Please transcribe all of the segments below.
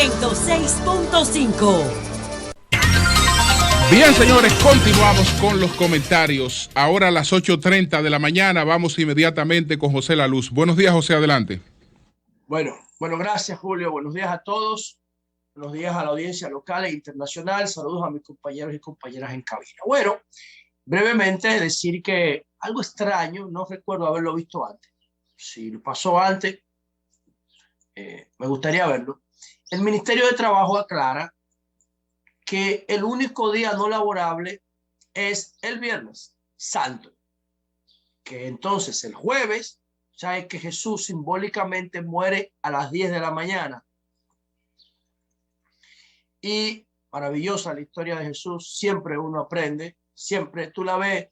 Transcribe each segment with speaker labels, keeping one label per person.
Speaker 1: 106.5.
Speaker 2: Bien, señores, continuamos con los comentarios. Ahora a las 8:30 de la mañana vamos inmediatamente con José La Luz. Buenos días, José, adelante.
Speaker 3: Bueno, gracias, Julio. Buenos días a todos. Buenos días a la audiencia local e internacional. Saludos a mis compañeros y compañeras en cabina. Bueno, brevemente decir que algo extraño, no recuerdo haberlo visto antes. Si lo pasó antes, me gustaría verlo. El Ministerio de Trabajo aclara que el único día no laborable es el Viernes Santo, que entonces el jueves, sabes que Jesús simbólicamente muere a las 10 de la mañana. Y maravillosa la historia de Jesús, siempre uno aprende, siempre tú la ves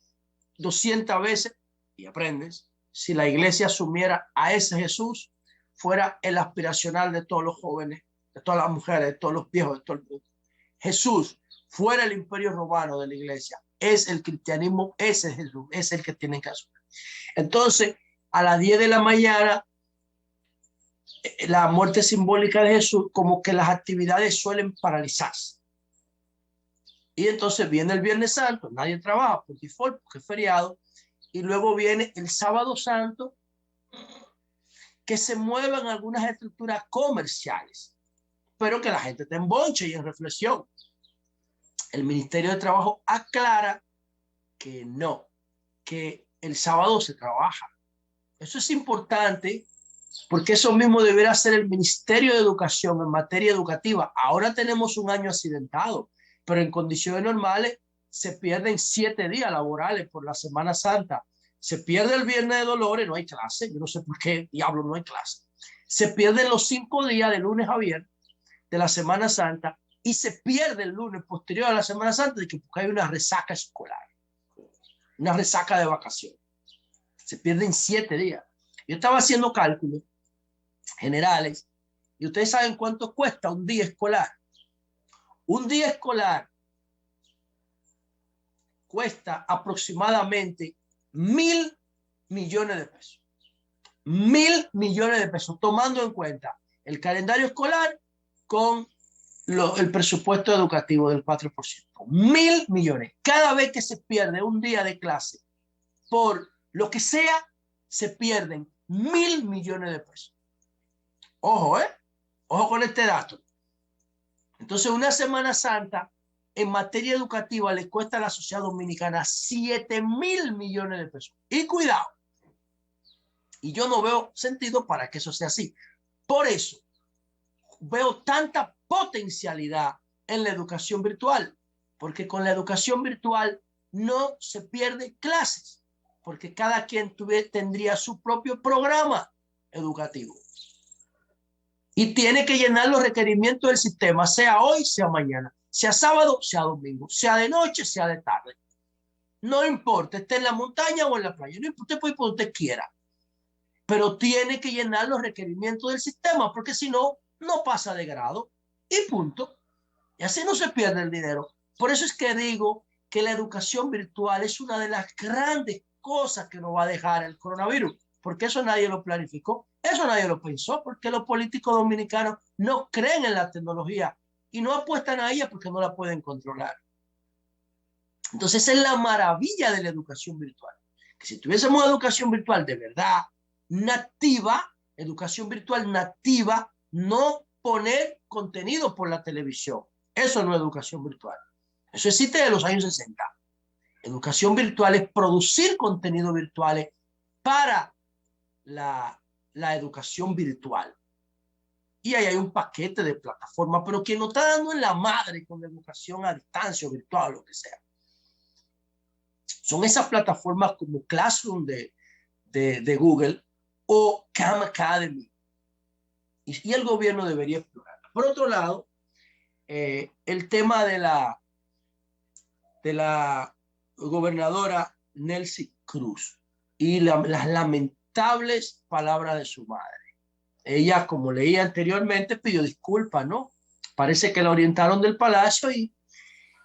Speaker 3: 200 veces y aprendes. Si la iglesia asumiera a ese Jesús, fuera el aspiracional de todos los jóvenes, de todas las mujeres, de todos los viejos, de todo el mundo. Jesús fuera el imperio romano de la iglesia, es el cristianismo, ese es Jesús, es el que tienen que asumir. Entonces, a las 10 de la mañana, la muerte simbólica de Jesús, como que las actividades suelen paralizarse. Y entonces viene el Viernes Santo, nadie trabaja por default, porque es feriado, y luego viene el Sábado Santo, que se muevan algunas estructuras comerciales, pero que la gente esté en bonche y en reflexión. El Ministerio de Trabajo aclara que no, que el sábado se trabaja. Eso es importante porque eso mismo deberá ser el Ministerio de Educación en materia educativa. Ahora tenemos un año accidentado, pero en condiciones normales se pierden 7 días laborales por la Semana Santa. Se pierde el Viernes de Dolores, no hay clase. Yo no sé por qué diablo no hay clase. Se pierden los 5 días de lunes a viernes de la Semana Santa y se pierde el lunes posterior a la Semana Santa porque hay una resaca escolar, una resaca de vacaciones. Se pierden 7 días. Yo estaba haciendo cálculos generales y ustedes saben cuánto cuesta un día escolar. Un día escolar cuesta aproximadamente 1.000 millones de pesos. 1.000 millones de pesos, tomando en cuenta el calendario escolar con el presupuesto educativo del 4%. 1.000 millones. Cada vez que se pierde un día de clase, por lo que sea, se pierden 1.000 millones de pesos. Ojo, ojo con este dato. Entonces, una Semana Santa en materia educativa le cuesta a la sociedad dominicana 7.000 millones de pesos. Y cuidado. Y yo no veo sentido para que eso sea así. Por eso veo tanta potencialidad en la educación virtual, porque con la educación virtual no se pierde clases, porque cada quien tendría su propio programa educativo y tiene que llenar los requerimientos del sistema, sea hoy, sea mañana, sea sábado, sea domingo, sea de noche, sea de tarde. No importa, esté en la montaña o en la playa, no importa, usted puede ir por donde usted quiera, pero tiene que llenar los requerimientos del sistema, porque si no, no pasa de grado y punto. Y así no se pierde el dinero. Por eso es que digo que la educación virtual es una de las grandes cosas que nos va a dejar el coronavirus, porque eso nadie lo planificó, eso nadie lo pensó, porque los políticos dominicanos no creen en la tecnología y no apuestan a ella porque no la pueden controlar. Entonces es la maravilla de la educación virtual, que si tuviésemos educación virtual de verdad, nativa, educación virtual nativa, no poner contenido por la televisión. Eso no es educación virtual. Eso existe de los años 60. Educación virtual es producir contenido virtuales para la educación virtual. Y ahí hay un paquete de plataformas, pero quien nos está dando en la madre con la educación a distancia, virtual, lo que sea, son esas plataformas como Classroom de Google o Khan Academy. Y el gobierno debería explorarla. Por otro lado, el tema de la gobernadora Nelcy Cruz y las lamentables palabras de su madre. Ella, como leía anteriormente, pidió disculpas, ¿no? Parece que la orientaron del palacio y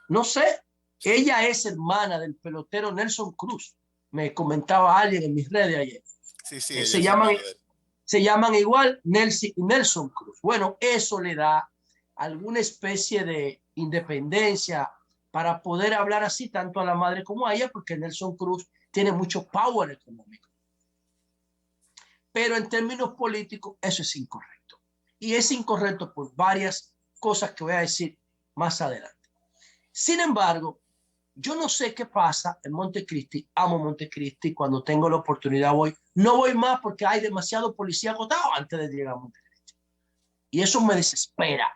Speaker 3: no sé, ella es hermana del pelotero Nelson Cruz. Me comentaba alguien en mis redes ayer.
Speaker 4: Sí, sí,
Speaker 3: se llaman igual Nelson y Nelson Cruz. Bueno, eso le da alguna especie de independencia para poder hablar así tanto a la madre como a ella, porque Nelson Cruz tiene mucho power económico. Pero en términos políticos eso es incorrecto. Y es incorrecto por varias cosas que voy a decir más adelante. Sin embargo, yo no sé qué pasa en Montecristi. Amo Montecristi. Cuando tengo la oportunidad voy. No voy más porque hay demasiado policía agotado antes de llegar a Montecristi. Y eso me desespera.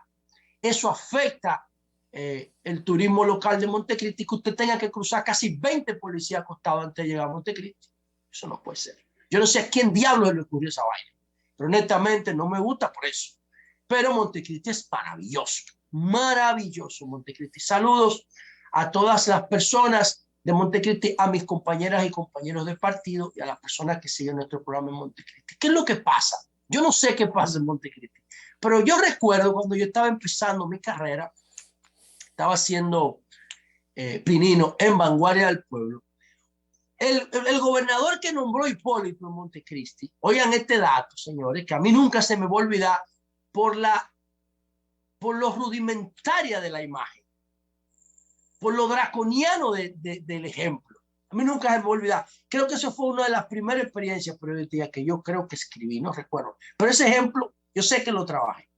Speaker 3: Eso afecta el turismo local de Montecristi, que usted tenga que cruzar casi 20 policías acostados antes de llegar a Montecristi. Eso no puede ser. Yo no sé a quién diablos le ocurrió esa vaina, pero honestamente no me gusta por eso. Pero Montecristi es maravilloso, maravilloso Montecristi. Saludos a todas las personas de Montecristi, a mis compañeras y compañeros de partido y a las personas que siguen nuestro programa en Montecristi. ¿Qué es lo que pasa? Yo no sé qué pasa en Montecristi, pero yo recuerdo cuando yo estaba empezando mi carrera, estaba haciendo Pinino en Vanguardia del Pueblo. El gobernador que nombró Hipólito en Montecristi, oigan este dato, señores, que a mí nunca se me va a olvidar por lo rudimentaria de la imagen, por lo draconiano del ejemplo. A mí nunca se me va a olvidar. Creo que eso fue una de las primeras experiencias periodísticas que yo creo que escribí, no recuerdo. Pero ese ejemplo, yo sé que lo trabajé.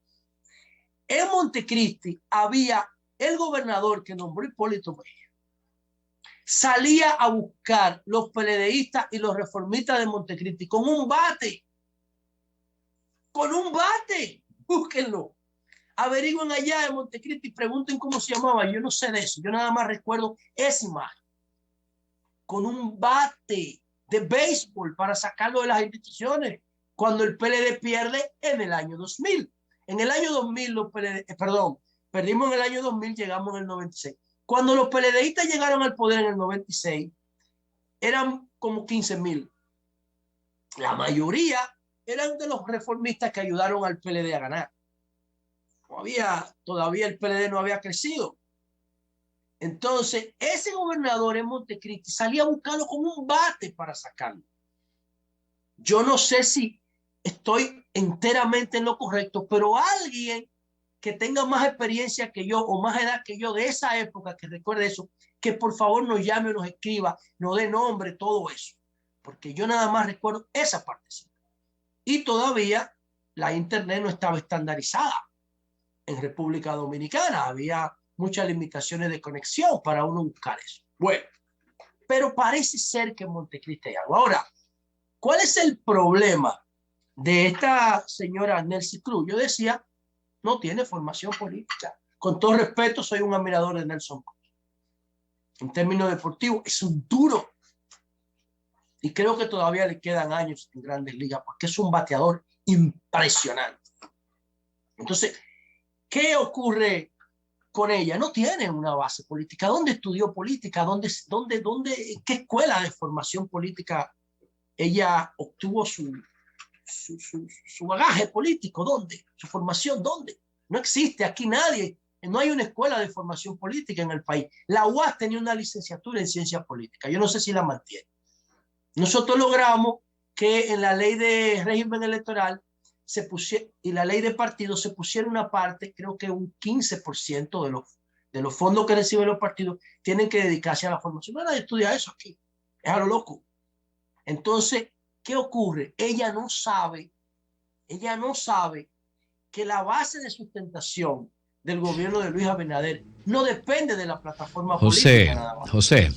Speaker 3: En Montecristi había el gobernador que nombró Hipólito Mejía. Salía a buscar los PLDistas y los reformistas de Montecristi con un bate. Con un bate. Búsquenlo. Averigüen allá en Montecristi y pregunten cómo se llamaba. Yo no sé de eso. Yo nada más recuerdo esa imagen. Con un bate de béisbol para sacarlo de las instituciones. Cuando el PLD pierde en el año 2000. En el año 2000 los PLD, perdimos en el año 2000, llegamos en el 96. Cuando los PLDistas llegaron al poder en el 96, eran como 15,000. La mayoría eran de los reformistas que ayudaron al PLD a ganar. Todavía el PLD no había crecido. Entonces, ese gobernador en Montecristi salía a buscarlo con un bate para sacarlo. Yo no sé si estoy enteramente en lo correcto, pero alguien que tenga más experiencia que yo o más edad que yo de esa época, que recuerde eso, que por favor nos llame o nos escriba, nos dé nombre, todo eso. Porque yo nada más recuerdo esa partecita. Y todavía la internet no estaba estandarizada en República Dominicana. Había muchas limitaciones de conexión para uno buscar eso. Bueno, pero parece ser que en Montecristi hay algo. Ahora, ¿cuál es el problema de esta señora Nelson Cruz? Yo decía, no tiene formación política. Con todo respeto, soy un admirador de Nelson Cruz. En términos deportivos, es un duro. Y creo que todavía le quedan años en Grandes Ligas porque es un bateador impresionante. Entonces, ¿qué ocurre con ella? No tiene una base política. ¿Dónde estudió política? ¿Qué escuela de formación política ella obtuvo su bagaje político? ¿Dónde? ¿Su formación? ¿Dónde? No existe aquí nadie. No hay una escuela de formación política en el país. La UAS tenía una licenciatura en ciencia política. Yo no sé si la mantiene. Nosotros logramos que en la ley de régimen electoral y la ley de partidos se pusiera una parte, creo que un 15% de los fondos que reciben los partidos tienen que dedicarse a la formación. No, nadie estudia eso aquí. Es a lo loco. Entonces, ¿qué ocurre? Ella no sabe que la base de sustentación del gobierno de Luis Abinader no depende de la plataforma política nada más.
Speaker 1: José,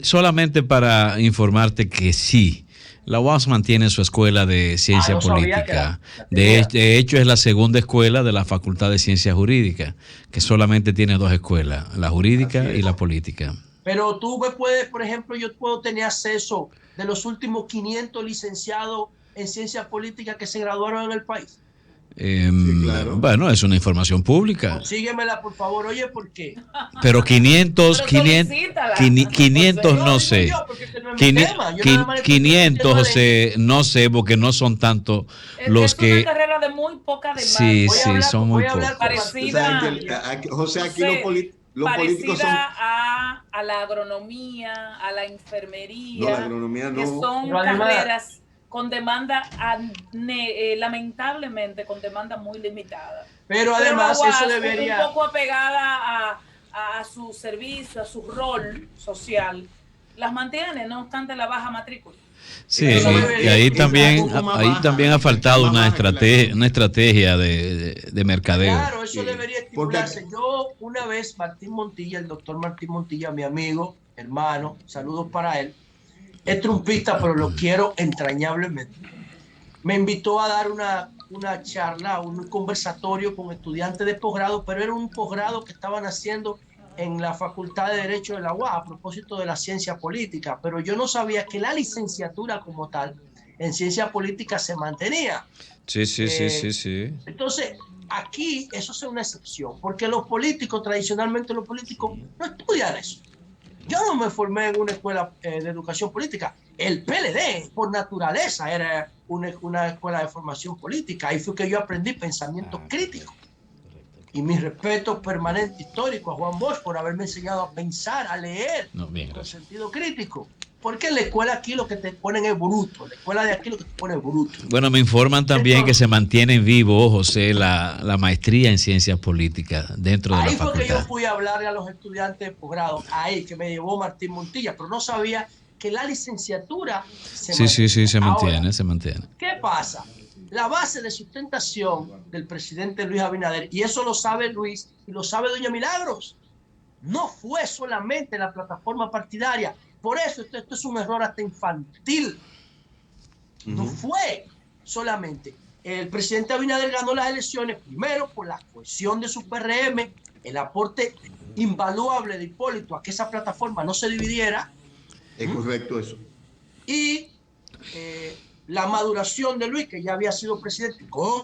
Speaker 1: solamente para informarte que sí, la UAS mantiene su escuela de ciencia política. De hecho, es la segunda escuela de la Facultad de Ciencias Jurídicas, que solamente tiene dos escuelas, la jurídica y la política.
Speaker 3: Pero tú me puedes, por ejemplo, yo puedo tener acceso de los últimos 500 licenciados en ciencia política que se graduaron en el país.
Speaker 1: Sí, claro. Bueno, es una información pública.
Speaker 3: Consíguemela, por favor. Oye, ¿por qué?
Speaker 1: Pero 500 no sé. 500, José, no sé, porque no son tantos los que...
Speaker 4: Es una carrera de muy poca demanda.
Speaker 1: Sí, son muy pocos.
Speaker 4: Parecida,
Speaker 5: José, aquí los políticos son...
Speaker 4: a la agronomía, a la enfermería,
Speaker 5: No, la agronomía no.
Speaker 4: que son carreras con demanda, lamentablemente, con demanda muy limitada.
Speaker 3: Pero además
Speaker 4: la UAS,
Speaker 3: eso debería...
Speaker 4: un poco apegada a su servicio, a su rol social, las mantiene, no obstante la baja matrícula.
Speaker 1: Sí, y ahí también ha faltado una estrategia de mercadeo.
Speaker 3: Claro, eso debería estimularse. Yo una vez, Martín Montilla, el doctor Martín Montilla, mi amigo, hermano, saludos para él, es trumpista, pero lo quiero entrañablemente. Me invitó a dar una charla, un conversatorio con estudiantes de posgrado, pero era un posgrado que estaban haciendo en la Facultad de Derecho de la UAS a propósito de la ciencia política, pero yo no sabía que la licenciatura como tal en ciencia política se mantenía.
Speaker 1: Sí.
Speaker 3: Entonces, aquí eso es una excepción, porque los políticos, tradicionalmente los políticos, no estudian eso. Yo no me formé en una escuela de educación política. El PLD, por naturaleza, era una escuela de formación política. Ahí fue que yo aprendí pensamiento crítico. Y mi respeto permanente histórico a Juan Bosch por haberme enseñado a pensar, a leer con sentido crítico. Porque en la escuela aquí lo que te ponen es bruto. En la escuela de aquí lo que te ponen es bruto.
Speaker 1: Bueno, me informan también que se mantiene en vivo, José, la maestría en ciencias políticas dentro de la facultad.
Speaker 3: Ahí fue que yo fui a hablarle a los estudiantes de posgrado, ahí que me llevó Martín Montilla, pero no sabía que la licenciatura se mantiene. Sí,
Speaker 1: se mantiene,
Speaker 3: Ahora,
Speaker 1: se mantiene.
Speaker 3: ¿Qué pasa? La base de sustentación del presidente Luis Abinader, y eso lo sabe Luis y lo sabe doña Milagros, no fue solamente la plataforma partidaria. Por eso esto es un error hasta infantil. No fue solamente. El presidente Abinader ganó las elecciones primero por la cohesión de su PRM, el aporte invaluable de Hipólito a que esa plataforma no se dividiera.
Speaker 5: Es correcto eso.
Speaker 3: Y la maduración de Luis, que ya había sido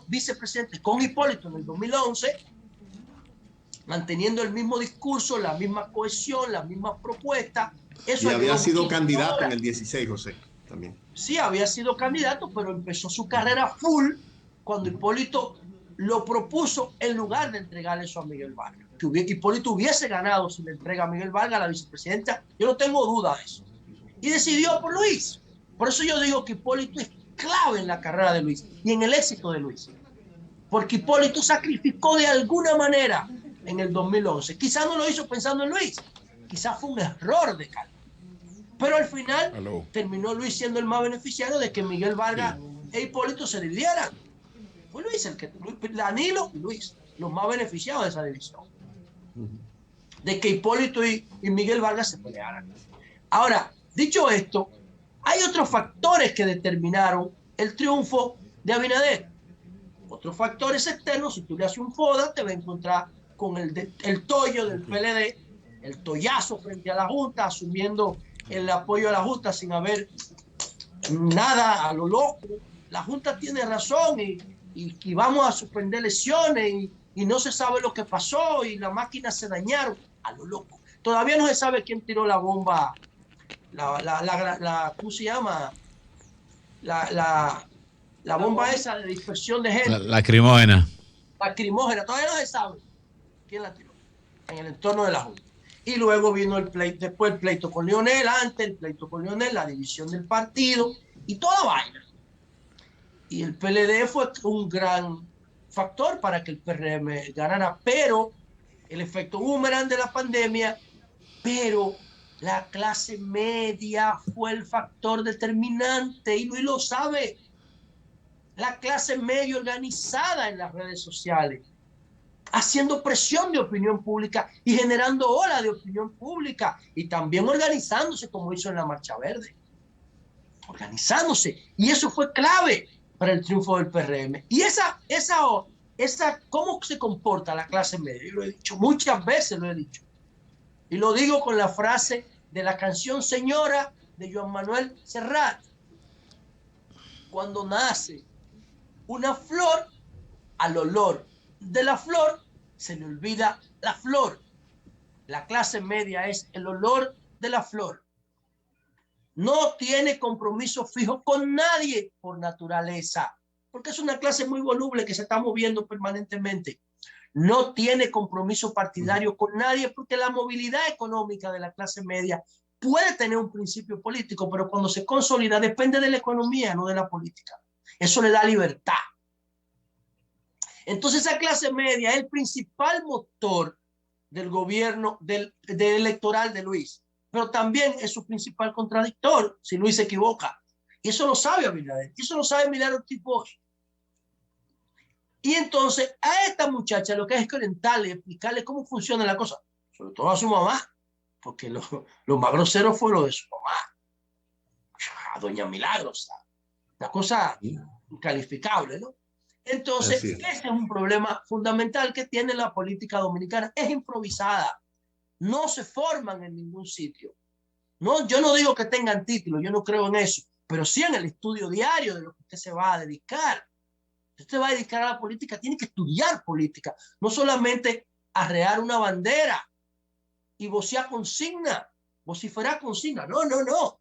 Speaker 3: vicepresidente con Hipólito en el 2011, manteniendo el mismo discurso, la misma cohesión, las mismas propuestas.
Speaker 5: Eso y había sido candidato en el 16, José, también.
Speaker 3: Sí, había sido candidato, pero empezó su carrera full cuando Hipólito lo propuso en lugar de entregarle eso a Miguel Vargas. Que Hipólito hubiese ganado si le entrega a Miguel Vargas la vicepresidenta, yo no tengo duda de eso. Y decidió por Luis. Por eso yo digo que Hipólito es clave en la carrera de Luis y en el éxito de Luis. Porque Hipólito sacrificó de alguna manera en el 2011. Quizás no lo hizo pensando en Luis. Quizás fue un error de cálculo. Pero al final terminó Luis siendo el más beneficiario de que Miguel Vargas e Hipólito se dividieran. Fue Luis Danilo y Luis, los más beneficiados de esa división. De que Hipólito y Miguel Vargas se pelearan. Ahora, dicho esto, hay otros factores que determinaron el triunfo de Abinader. Otros factores externos, si tú le haces un FODA, te va a encontrar con el tollo del PLD, el tollazo frente a la Junta, asumiendo el apoyo a la Junta sin haber nada a lo loco. La Junta tiene razón y vamos a suspender elecciones y no se sabe lo que pasó y las máquinas se dañaron a lo loco. Todavía no se sabe quién tiró la bomba, ¿cómo se llama? La bomba esa de dispersión de gente.
Speaker 1: La lacrimógena.
Speaker 3: Lacrimógena, todavía no se sabe quién la tiró en el entorno de la Junta. Y luego vino después el pleito con Leonel, antes el pleito con Leonel, la división del partido y toda vaina. Y el PLD fue un gran factor para que el PRM ganara, pero el efecto boomerang de la pandemia, pero la clase media fue el factor determinante y Luis lo sabe. La clase media organizada en las redes sociales, haciendo presión de opinión pública y generando olas de opinión pública y también organizándose como hizo en la Marcha Verde. Organizándose. Y eso fue clave para el triunfo del PRM. Y esa ¿cómo se comporta la clase media? Yo lo he dicho, muchas veces lo he dicho. Y lo digo con la frase de la canción Señora de Joan Manuel Serrat. Cuando nace una flor, al olor de la flor se le olvida la flor. La clase media es el olor de la flor. No tiene compromiso fijo con nadie por naturaleza, porque es una clase muy voluble que se está moviendo permanentemente. No tiene compromiso partidario con nadie porque la movilidad económica de la clase media puede tener un principio político, pero cuando se consolida depende de la economía, no de la política. Eso le da libertad. Entonces esa clase media es el principal motor del gobierno del electoral de Luis, pero también es su principal contradictor si Luis se equivoca. Y eso lo sabe Abinader, eso lo sabe Milagro Tipos. Y entonces a esta muchacha lo que es orientarle, explicarle cómo funciona la cosa, sobre todo a su mamá, porque lo más grosero fue lo de su mamá, a doña Milagros, la cosa incalificable, ¿no? Entonces, ese es un problema fundamental que tiene la política dominicana. Es improvisada. No se forman en ningún sitio. No, yo no digo que tengan título, yo no creo en eso, pero sí en el estudio diario de lo que usted se va a dedicar. Usted va a dedicar a la política, tiene que estudiar política, no solamente arrear una bandera y vociferar consigna. No,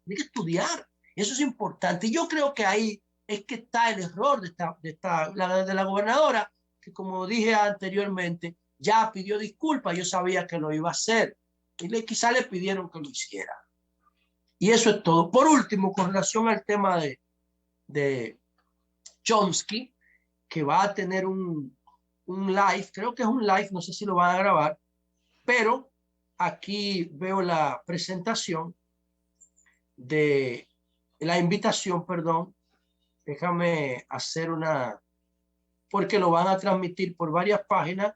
Speaker 3: tiene que estudiar. Eso es importante. Y yo creo que ahí es que está el error de la gobernadora, que como dije anteriormente, ya pidió disculpas, yo sabía que lo iba a hacer, y quizá le pidieron que lo hiciera. Y eso es todo. Por último, con relación al tema de Chomsky, que va a tener un live, creo que es un live, no sé si lo van a grabar, pero aquí veo la presentación de la invitación, perdón. Déjame hacer una, porque lo van a transmitir por varias páginas.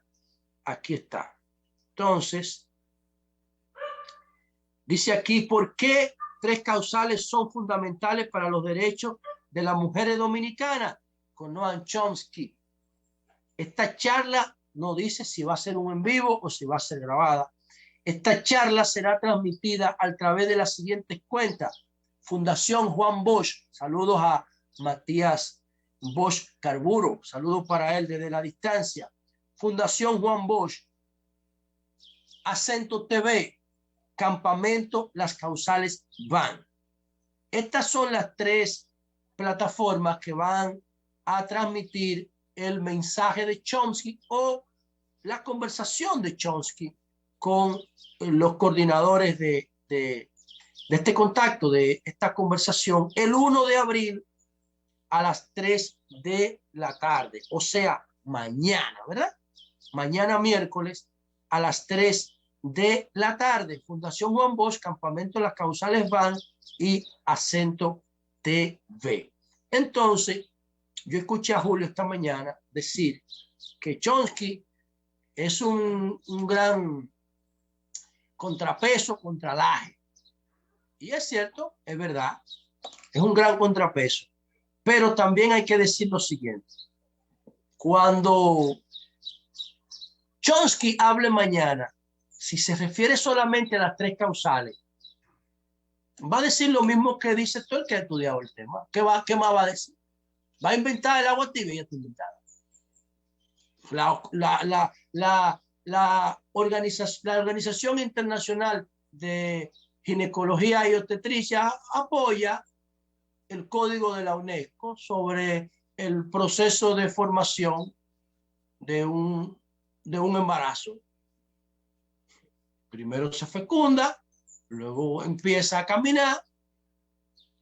Speaker 3: Aquí está. Entonces, dice aquí, ¿por qué 3 causales son fundamentales para los derechos de las mujeres dominicanas? Con Noam Chomsky. Esta charla no dice si va a ser un en vivo o si va a ser grabada. Esta charla será transmitida a través de las siguientes cuentas. Fundación Juan Bosch. Saludos a Matías Bosch Carburo. Saludos para él desde la distancia. Fundación Juan Bosch. Acento TV. Campamento Las Causales van. Estas son las 3 plataformas que van a transmitir el mensaje de Chomsky o la conversación de Chomsky con los coordinadores de este contacto, de esta conversación, el 1 de abril a las 3 de la tarde, o sea, mañana, ¿verdad? Mañana miércoles a las 3 de la tarde. Fundación Juan Bosch, Campamento Las Causales van y Acento TV. Entonces, yo escuché a Julio esta mañana decir que Chomsky es un gran contrapeso contra Laje. Y es cierto, es verdad, es un gran contrapeso. Pero también hay que decir lo siguiente. Cuando Chomsky hable mañana, si se refiere solamente a las 3 causales, va a decir lo mismo que dice todo el que ha estudiado el tema. ¿Qué más va a decir? Va a inventar el agua tibia, ya está inventada. La Organización Internacional de Ginecología y Obstetricia apoya el código de la UNESCO sobre el proceso de formación de un embarazo. Primero se fecunda, luego empieza a caminar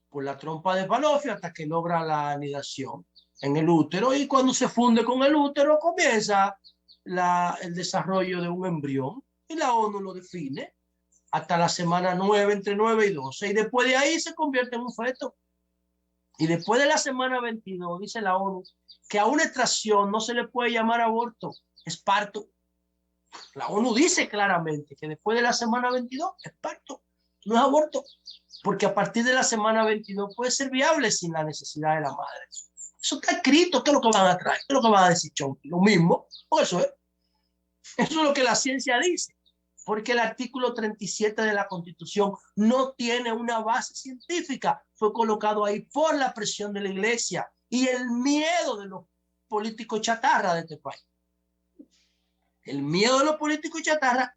Speaker 3: por la trompa de Falopio hasta que logra la anidación en el útero, y cuando se funde con el útero comienza el desarrollo de un embrión, y la ONU lo define hasta la semana 9, entre 9 y 12, y después de ahí se convierte en un feto. Y después de la semana 22 dice la ONU que a una extracción no se le puede llamar aborto, es parto. La ONU dice claramente que después de la semana 22 es parto, no es aborto, porque a partir de la semana 22 puede ser viable sin la necesidad de la madre. Eso está escrito. ¿Qué es lo que van a traer? ¿Qué es lo que van a decir Chomsky? Lo mismo. Eso es lo que la ciencia dice, porque el artículo 37 de la Constitución no tiene una base científica, fue colocado ahí por la presión de la iglesia y el miedo de los políticos chatarra de este país. El miedo de los políticos chatarra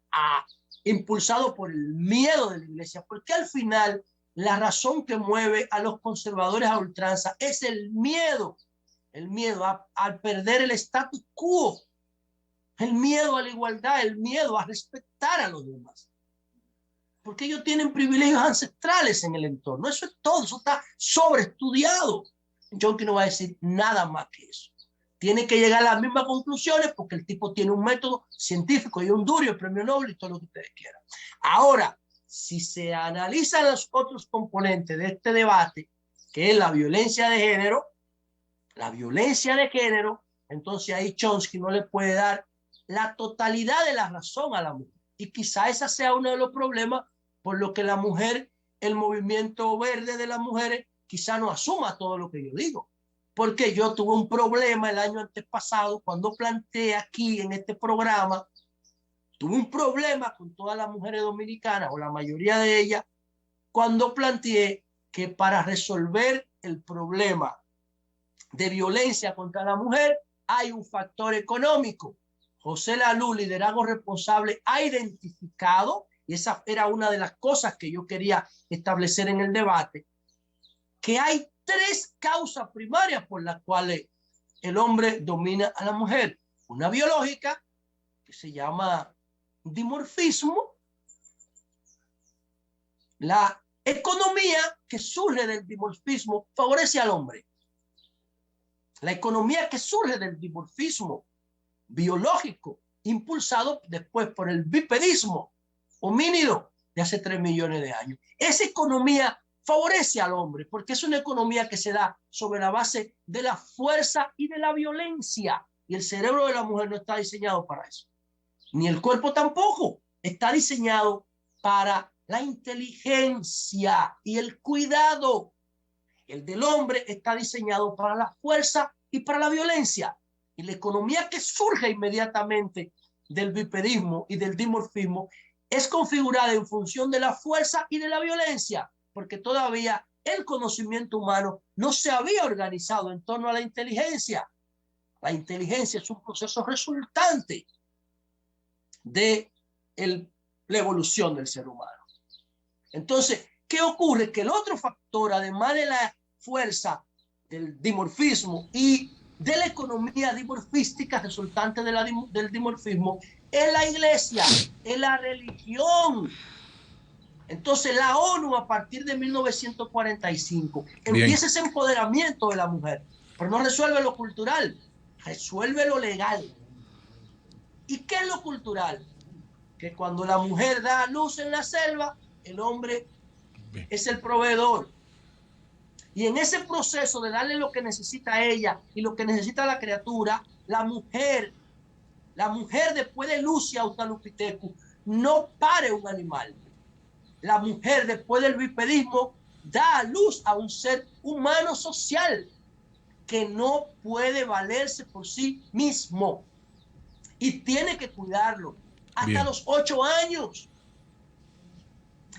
Speaker 3: impulsado por el miedo de la iglesia, porque al final la razón que mueve a los conservadores a ultranza es el miedo al perder el status quo, el miedo a la igualdad, el miedo a respetar a los demás. porque ellos tienen privilegios ancestrales en el entorno. Eso es todo, eso está sobreestudiado. Chomsky no va a decir nada más que eso. Tiene que llegar a las mismas conclusiones porque el tipo tiene un método científico y un duro premio Nobel y todo lo que ustedes quieran. Ahora, si se analizan los otros componentes de este debate, que es la violencia de género, entonces ahí Chomsky no le puede dar la totalidad de la razón a la mujer. Y quizá ese sea uno de los problemas por lo que la mujer, el movimiento verde de las mujeres, quizá no asuma todo lo que yo digo. Porque yo tuve un problema el año antepasado cuando planteé aquí en este programa, tuve un problema con todas las mujeres dominicanas o la mayoría de ellas cuando planteé que para resolver el problema de violencia contra la mujer hay un factor económico. José Lalú, Liderazgo Responsable, ha identificado, y esa era una de las cosas que yo quería establecer en el debate, que hay 3 causas primarias por las cuales el hombre domina a la mujer. Una biológica, que se llama dimorfismo, la economía que surge del dimorfismo favorece al hombre. La economía que surge del dimorfismo biológico, impulsado después por el bipedismo homínido de hace 3 millones de años. Esa economía favorece al hombre porque es una economía que se da sobre la base de la fuerza y de la violencia. Y el cerebro de la mujer no está diseñado para eso. Ni el cuerpo tampoco. Está diseñado para la inteligencia y el cuidado. El del hombre está diseñado para la fuerza y para la violencia. Y la economía que surge inmediatamente del bipedismo y del dimorfismo es configurada en función de la fuerza y de la violencia, porque todavía el conocimiento humano no se había organizado en torno a la inteligencia. La inteligencia es un proceso resultante de la evolución del ser humano. Entonces, ¿qué ocurre? Que el otro factor, además de la fuerza, del dimorfismo y de la economía dimorfística resultante del dimorfismo, es la iglesia, es la religión. Entonces la ONU a partir de 1945 empieza ese empoderamiento de la mujer, pero no resuelve lo cultural, resuelve lo legal. ¿Y qué es lo cultural? Que cuando la mujer da luz en la selva, el hombre es el proveedor. Y en ese proceso de darle lo que necesita ella y lo que necesita la criatura, la mujer después de luz y Australopithecus no pare un animal. La mujer después del bipedismo da a luz a un ser humano social que no puede valerse por sí mismo y tiene que cuidarlo hasta los 8 años.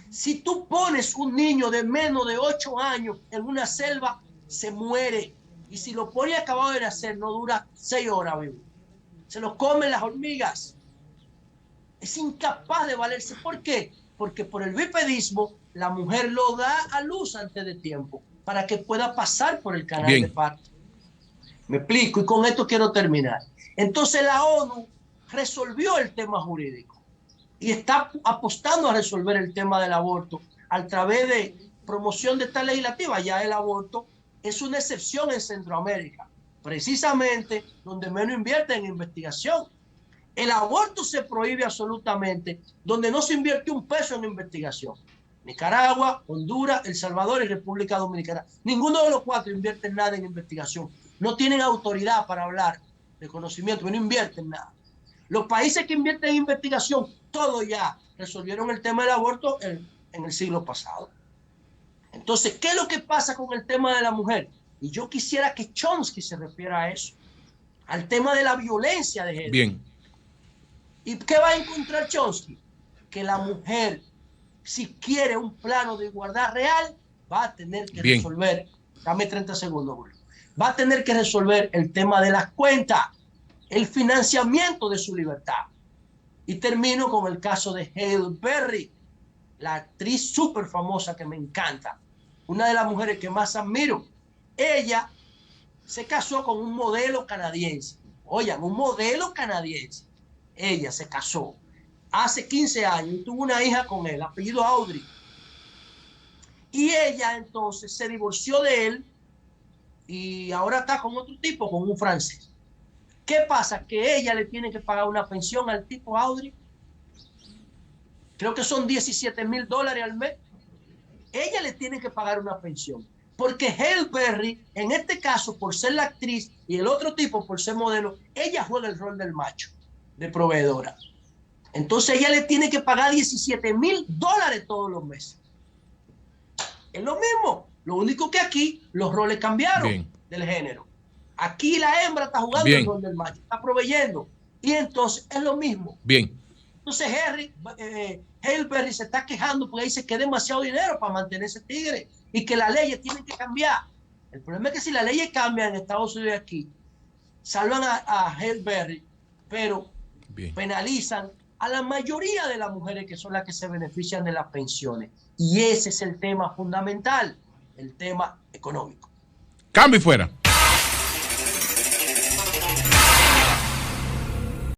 Speaker 3: Si tú pones un niño de menos de 8 años en una selva, se muere. Y si lo pones acabado de nacer, no dura 6 horas vivo. Se lo comen las hormigas. Es incapaz de valerse. ¿Por qué? Porque por el bipedismo la mujer lo da a luz antes de tiempo para que pueda pasar por el canal de parto. Me explico y con esto quiero terminar. Entonces la ONU resolvió el tema jurídico y está apostando a resolver el tema del aborto a través de promoción de esta legislativa. Ya el aborto es una excepción en Centroamérica, precisamente donde menos invierte en investigación. El aborto se prohíbe absolutamente donde no se invierte un peso en investigación. Nicaragua, Honduras, El Salvador y República Dominicana. Ninguno de los 4 invierte nada en investigación. No tienen autoridad para hablar de conocimiento, no invierten nada. Los países que invierten en investigación, todos ya resolvieron el tema del aborto en el siglo pasado. Entonces, ¿qué es lo que pasa con el tema de la mujer? Y yo quisiera que Chomsky se refiera a eso, al tema de la violencia de género.
Speaker 2: Bien.
Speaker 3: ¿Y qué va a encontrar Chomsky? Que la mujer, si quiere un plano de igualdad real, va a tener que resolver, dame 30 segundos, Julio, va a tener que resolver el tema de las cuentas, el financiamiento de su libertad. Y termino con el caso de Halle Berry, la actriz súper famosa que me encanta, una de las mujeres que más admiro. Ella se casó con un modelo canadiense. Oigan, un modelo canadiense. Ella se casó. hace 15 años y tuvo una hija con él, apellido Audrey. Y ella entonces se divorció de él y ahora está con otro tipo, con un francés. ¿Qué pasa? Que ella le tiene que pagar una pensión al tipo Audrey. Creo que son $17,000 al mes. Ella le tiene que pagar una pensión. Porque Halle Berry, en este caso, por ser la actriz y el otro tipo por ser modelo, ella juega el rol del macho, de proveedora. Entonces ella le tiene que pagar $17,000 todos los meses. Es lo mismo. Lo único que aquí los roles cambiaron del género. Aquí la hembra está jugando el rol del macho, está proveyendo. Y entonces es lo mismo.
Speaker 2: Bien.
Speaker 3: Entonces Halle Berry se está quejando porque dice que es demasiado dinero para mantener ese tigre y que las leyes tienen que cambiar. El problema es que si las leyes cambian en Estados Unidos y aquí, salvan a Halle Berry, pero penalizan a la mayoría de las mujeres que son las que se benefician de las pensiones. Y ese es el tema fundamental, el tema económico.
Speaker 2: Cambio y fuera.